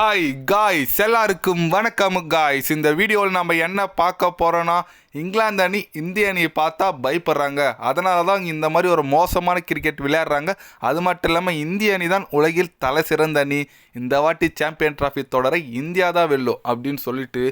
Hi guys, எல்லாருக்கும் வணக்கம் guys. இந்த வீடியோவில் நம்ம என்ன பார்க்க போகிறோன்னா, இங்கிலாந்து அணி இந்திய அணியை பார்த்தா பயப்படுறாங்க. அதனால தான் இந்த மாதிரி ஒரு மோசமான கிரிக்கெட் விளையாடுறாங்க. அது மட்டும் இல்லாமல் இந்திய அணி தான் உலகில் தலை சிறந்த அணி, இந்த வாட்டி சாம்பியன் டிராஃபி தொடரை இந்தியா தான் வெல்லும் அப்படின்னு சொல்லிட்டு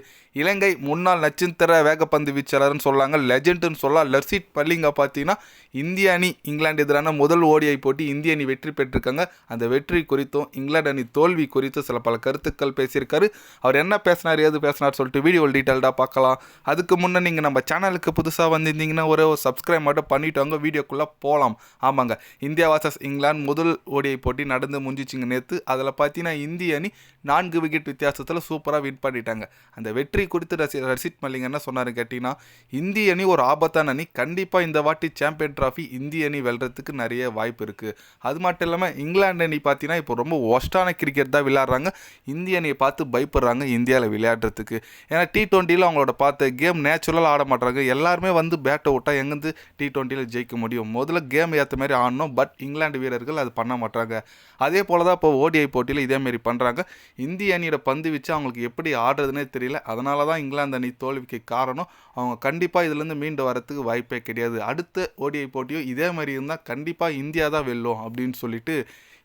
இலங்கை முன்னாள் நட்சத்திர வேகப்பந்து வீச்சாளர்னு சொல்லாங்க, லெஜெண்டுன்னு சொல்லலாம், லசித் மலிங்கா பார்த்தீங்கன்னா இந்திய அணி இங்கிலாந்து எதிரான முதல் ஓடிஐ போட்டி இந்திய அணி வெற்றி பெற்றிருக்காங்க. அந்த வெற்றி குறித்தும் இங்கிலாந்து அணி தோல்வி குறித்தும் சில பல கருத்துக்கள் பேசியிருக்காரு. அவர் என்ன பேசினார், ஏது பேசினார் சொல்லிட்டு வீடியோவில் டீட்டெயில்டாக பார்க்கலாம். அதுக்கு முன்னே நீங்கள் நம்ம சேனலுக்கு புதுசாக வந்திருந்தீங்கன்னா ஒரு சப்ஸ்கிரைப் மட்டும் பண்ணிவிட்டு வாங்க, வீடியோக்குள்ளே போகலாம். ஆமாங்க, இந்தியா வர்சஸ் இங்கிலாந்து முதல் ஓடிஐ போட்டி நடந்து முடிஞ்சிச்சிங்க நேற்று. அதில் பார்த்தீங்கன்னா இந்திய அணி 4 விக்கெட் வித்தியாசத்தில் சூப்பராக வின் பண்ணிட்டாங்க. அந்த வெற்றி குறித்து லசித் மலிங்கா என்ன சொன்னார் கேட்டிங்கன்னா, இந்திய அணி ஒரு ஆபத்தான அணி, கண்டிப்பாக இந்த வாட்டி சாம்பியன் டிராஃபி இந்திய அணி வெல்றதுக்கு நிறைய வாய்ப்பு இருக்குது. அது மட்டும் இல்லாமல் இங்கிலாந்து அணி பார்த்தீங்கன்னா இப்போ ரொம்ப ஒஸ்டான கிரிக்கெட் தான் விளையாடுறாங்க. இந்திய அணியை பார்த்து பயப்படுறாங்க இந்தியாவில் விளையாடுறதுக்கு. ஏன்னா T20 அவங்களோட பார்த்த கேம் நேச்சுரலாக ஆட மாட்டாங்க. எல்லாருமே வந்து பேட்டை விட்டால் எங்கேருந்து T20 ஜெயிக்க முடியும்? முதல்ல கேம் ஏற்ற மாதிரி ஆடணும். பட் இங்கிலாந்து வீரர்கள் அது பண்ண மாட்டாங்க. அதே போல் தான் இப்போ ஓடிஐ போட்டியில் இதேமாரி பண்ணுறாங்க. இந்திய அணியோட பந்து வச்சு அவங்களுக்கு எப்படி ஆடுறதுனே தெரியல. அதனால தான் இங்கிலாந்து அணி தோல்விக்கு காரணம். அவங்க கண்டிப்பாக இதுலேருந்து மீண்டு வரத்துக்கு வாய்ப்பே கிடையாது. அடுத்த ஓடிஐ போட்டியும் இதே மாதிரி இருந்தால் கண்டிப்பாக இந்தியா தான் வெல்லும் அப்படின்னு சொல்லிட்டு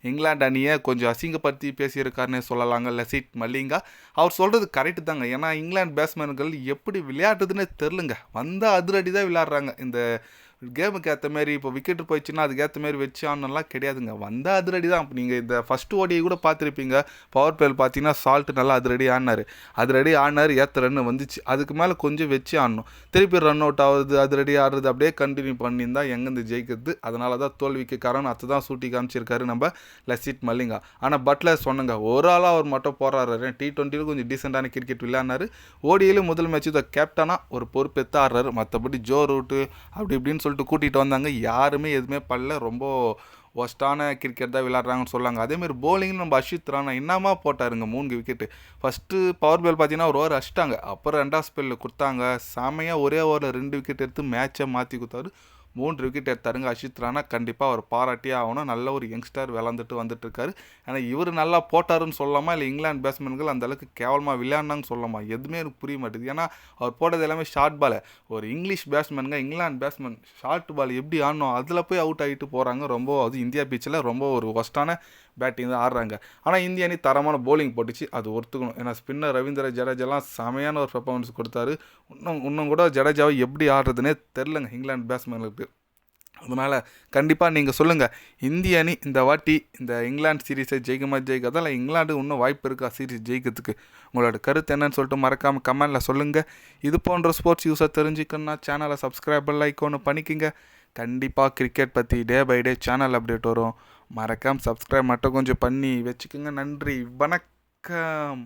இங்கிலாந்து அணியை கொஞ்சம் அசிங்கப்படுத்தி பேசியிருக்காருன்னு சொல்லலாங்க லசித் மலிங்கா. அவர் சொல்கிறது கரெக்டு தாங்க. ஏன்னா இங்கிலாந்து பேட்ஸ்மேன்கள் எப்படி விளையாடுறதுன்னே தெரிலுங்க. வந்தால் அதிரடி தான் விளையாடுறாங்க. இந்த கேமுக்கு ஏற்ற மாரி இப்போ விக்கெட்டு போயிடுச்சுன்னா அதுக்கேற்ற மாரி வச்சு ஆடணும்லாம் கிடையாதுங்க. வந்தால் அதிரடி தான். இப்போ நீங்கள் இந்த ஃபஸ்ட்டு ஓடியை கூட பார்த்துருப்பீங்க. பவர் பிளேயில் பார்த்தீங்கன்னா சால்ட்டு நல்லா அதிரடி ஆடினார், ஏற்ற ரன் வந்துச்சு. அதுக்கு மேலே கொஞ்சம் வச்சு ஆடணும். திருப்பி ரன் அவுட் ஆகுது, அதிரடி ஆடுறது அப்படியே கண்டினியூ பண்ணியிருந்தால் எங்கேருந்து ஜெயிக்கிறது? அதனால தான் தோல்விக்கு காரணம். அதுதான் சூட்டி காமிச்சிருக்காரு நம்ம லசித் மலிங்கா. ஆனால் பட்லர் சொன்னங்க, ஒரு ஆளாக அவர் மட்டும் போடுறாரு. T20 கொஞ்சம் டீசெண்டான கிரிக்கெட் விளையாடினார். ஓடியிலும் முதல் மேட்ச் இதை கேப்டனாக ஒரு பொறுப்பெற்று ஆடுறாரு. மற்றபடி ஜோ ரூட்டு அப்படி இப்படின்னு சொல்லிட்டு கூட்டிகிட்டு வந்தாங்க. யாருமே எதுவுமே பண்ணல. ரொம்ப ஒஸ்டான கிரிக்கெட் தான் விளையாடுறாங்கன்னு சொல்லாங்க. அதேமாதிரி போலிங்னு நம்ம அஷித் ராணா என்னமா போட்டாருங்க 3 விக்கெட்டு. ஃபஸ்ட்டு பவர் பிளேல் பார்த்தீங்கன்னா ஒரு ஓவர் அடிச்சிட்டாங்க. அப்புறம் 2ஆவது ஸ்பெல்லில் கொடுத்தாங்க. செமையாக ஒரே ஓவரில் 2 விக்கெட் எடுத்து மேட்சை மாற்றி கொடுத்தாரு. 3 விக்கெட் எடுத்தாருங்க அஷித் ராணா. கண்டிப்பாக அவர் பாராட்டியே ஆகணும். நல்ல ஒரு யங்ஸ்டர் விளாண்டுட்டு வந்துட்டுருக்காரு. ஆனால் இவர் நல்லா போட்டாருன்னு சொல்லலாமா, இல்லை இங்கிலாந்து பேட்ஸ்மேன்கள் அந்தளவுக்கு கேவலமாக விளையாடினாங்கன்னு சொல்லலாமா? எதுவுமே எனக்கு புரிய மாட்டேது. ஏன்னா அவர் போட்டது எல்லாமே ஷார்ட் பால். ஒரு இங்கிலீஷ் பேட்ஸ்மேனுங்க, இங்கிலாந்து பேட்ஸ்மேன் ஷார்ட் பால் எப்படி ஆடணும் அதில் போய் அவுட் ஆகிட்டு போகிறாங்க. ரொம்ப அது இந்தியா பீச்சில் ரொம்ப ஒரு ஒஸ்டான பேட்டிங் தான் ஆடுறாங்க. ஆனால் இந்திய அணி தரமான போலிங் போட்டுச்சு, அது ஒத்துக்கணும். ஏன்னா ஸ்பின்னர் ரவீந்திர ஜடேஜாலாம் செமையான ஒரு பெர்ஃபார்மன்ஸ் கொடுத்தாரு. இன்னும் கூட ஜடேஜாவை எப்படி ஆடுறதுனே தெரிலங்க இங்கிலாந்து பேட்ஸ்மேனுக்கு. அதனால் கண்டிப்பாக நீங்கள் சொல்லுங்கள், இந்திய அணி இந்த வாட்டி இந்த இங்கிலாந்து சீரீஸை ஜெயிக்குமா ஜெயிக்காதா, இல்லை இங்கிலாந்து இன்னும் வாய்ப்பு இருக்கா சீரீஸ் ஜெயிக்கிறதுக்கு? உங்களோட கருத்து என்னன்னு சொல்லிட்டு மறக்காமல் கமெண்டில் சொல்லுங்கள். இது போன்ற ஸ்போர்ட்ஸ் யூஸை தெரிஞ்சுக்கணுன்னா சேனலை சப்ஸ்கிரைப் லைக் ஒன்று பண்ணிக்கோங்க. கண்டிப்பாக கிரிக்கெட் பற்றி day by day channel update வரும். மறக்காமல் சப்ஸ்கிரைப் மட்டும் கொஞ்சம் பண்ணி வச்சுக்கோங்க. நன்றி, வணக்கம்.